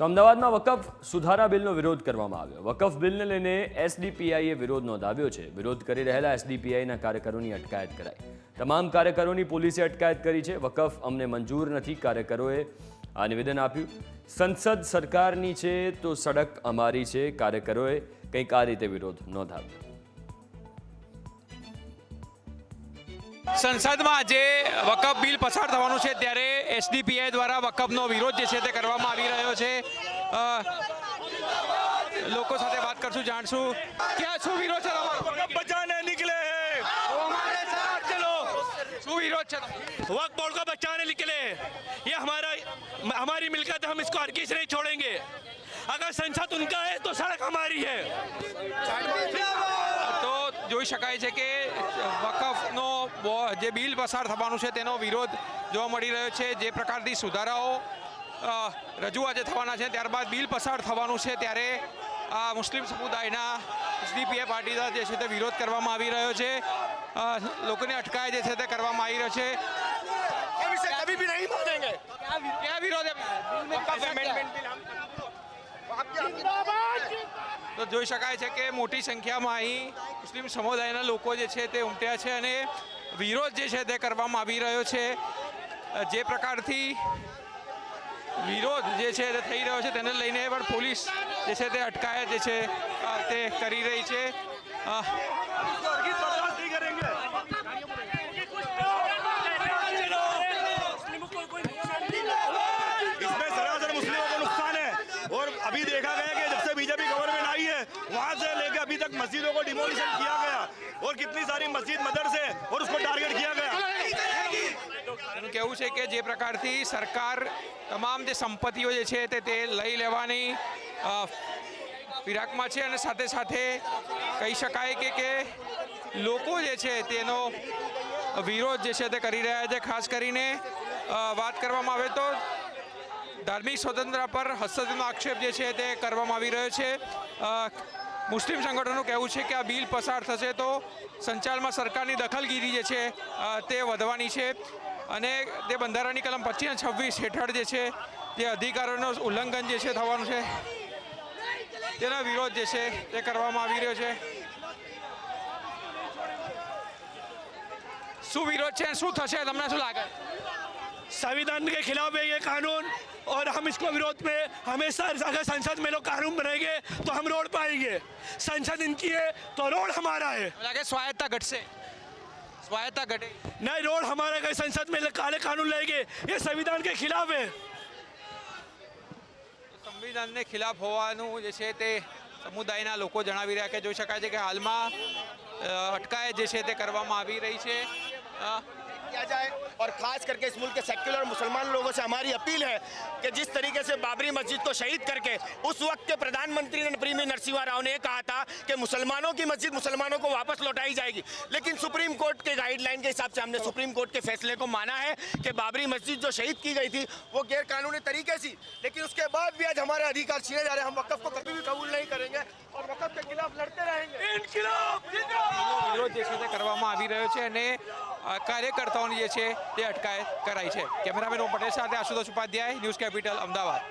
તો અમદાવાદમાં વકફ સુધારા બિલનો વિરોધ કરવામાં આવ્યો। વકફ બિલને લઈને એસડીપીઆઈએ વિરોધ નોંધાવ્યો છે। વિરોધ કરી રહેલા એસડીપીઆઈના કાર્યકરોની અટકાયત કરાઈ। તમામ કાર્યકરોની પોલીસે અટકાયત કરી છે। વકફ અમને મંજૂર નથી, કાર્યકરોએ આ નિવેદન આપ્યું। સંસદ સરકારની છે તો સડક અમારી છે, કાર્યકરોએ કંઈક આ રીતે વિરોધ નોંધાવ્યો। સંસદમાં આજે વકફ બિલ પસાર થવાનું છે ત્યારે એસડીપીઆઈ દ્વારા વકફનો વિરોધ જે છે તે કરવામાં આવી રહ્યો છે। લોકો સાથે વાત કરશું, જાણશું ક્યાં શું વિરોધ છે તમારો? वक़्फ़ बचाने निकले हैं, वो हमारे साथ चलो। શું વિરોધ છે? वक्फ बोर्ड को बचाने निकले हैं। ये हमारी मिलकत है, हम इसको हर किसी नहीं छोड़ेंगे। अगर संसद उनका है तो सड़क हमारी है। તો જોઈ શકાય છે કે વકફનો જે બિલ પસાર થવાનું છે તેનો વિરોધ જોવા મળી રહ્યો છે। જે પ્રકારથી સુધારાઓ રજૂ આજે થવાના છે, ત્યારબાદ બિલ પસાર થવાનું છે ત્યારે મુસ્લિમ સમુદાયના એસડીપીઆઈ પાર્ટી દ્વારા જે છે તે વિરોધ કરવામાં આવી રહ્યો છે। લોકોની અટકાયત જે છે તે કરવામાં આવી રહ્યો છે। हम इसे कभी भी नहीं मानेंगे। ક્યાં વિરોધ છે? તો જોઈ શકાય છે કે મોટી સંખ્યામાં અહીં મુસ્લિમ સમુદાયના લોકો જે છે તે ઉમટ્યા છે અને વિરોધ જે છે તે કરવામાં આવી રહ્યો છે। જે પ્રકારથી વિરોધ જે છે તે થઈ રહ્યો છે તેને લઈને પણ પોલીસ જે છે તે અટકાયત જે છે તે કરી રહી છે। बर्दाश्त नहीं करेंगे। इसमें सरासर मुस्लिमों को नुकसान है और अभी देखा गया कि जब से बीजेपी गवर्नमेंट आई है वहां से लेकर अभी तक मस्जिदों को डिमोलिशन किया गया और कितनी सारी मस्जिद मदरसे और उसको टारगेट किया गया। એનું કહેવું છે કે જે પ્રકારથી સરકાર તમામ જે સંપત્તિઓ જે છે તે લઈ લેવાની ફિરાકમાં છે અને સાથે સાથે કહી શકાય કે લોકો જે છે તેનો વિરોધ જે છે તે કરી રહ્યા છે। ખાસ કરીને વાત કરવામાં આવે તો ધાર્મિક સ્વતંત્રતા પર હસ્તક્ષેપનો આક્ષેપ જે છે તે કરવામાં આવી રહ્યો છે। મુસ્લિમ સંગઠનોનું કહેવું છે કે આ બિલ પસાર થશે તો સંચાલનમાં સરકારની દખલગીરી જે છે તે વધવાની છે અને તે બંધારણની કલમ 25 અને 26 હેઠળ જે છે તે અધિકારોનું ઉલ્લંઘન જે છે થવાનું છે, તેનો વિરોધ જે છે તે કરવામાં આવી રહ્યો છે। શું વિરોધ છે, શું થશે, તમને શું લાગે? संविधान के खिलाफ है ये कानून और हम इसको विरोध में हमेशा, अगर संसद में लोग कानून बनाएंगे तो हम रोड पर आएंगे। संसद इनकी है तो रोड हमारा है। લાગે સ્વાયત્તા ઘટશે, સ્વાયત્તા ઘટે नहीं, रोड हमारा है। संसद में काले कानून लाएंगे, ये संविधान के खिलाफ है। સંવિધાનને ખિલાફ હોવાનું જે છે તે સમુદાયના લોકો જણાવી રહ્યા કે જોઈ શકાય છે કે હાલમાં અટકાયત જે છે તે કરવામાં આવી રહી છે। किया जाए और खास करके इस मुल्क के सेक्युलर मुसलमान लोगों से हमारी अपील है कि जिस तरीके से बाबरी मस्जिद को शहीद करके उस वक्त के प्रधानमंत्री प्रेमी नरसिम्हा राव ने कहा था कि मुसलमानों की मस्जिद मुसलमानों को वापस लौटाई जाएगी, लेकिन सुप्रीम कोर्ट के गाइडलाइन के हिसाब से हमने सुप्रीम कोर्ट के फैसले को माना है कि बाबरी मस्जिद जो शहीद की गई थी वो गैर कानूनी तरीके से, लेकिन उसके बाद भी आज हमारे अधिकार छीने जा रहे हैं। हम वक़्फ़ को कभी भी कबूल नहीं करेंगे और वक़्फ़ के खिलाफ लड़ते रहेंगे। વિરોધ જે છે તે કરવામાં આવી રહ્યો છે અને કાર્યકર્તાઓની જે છે તે અટકાયત કરાઈ છે। કેમેરામેન ઓમ પટેલ સાથે આશુતોષ ઉપાધ્યાય, ન્યૂઝ કેપિટલ, અમદાવાદ।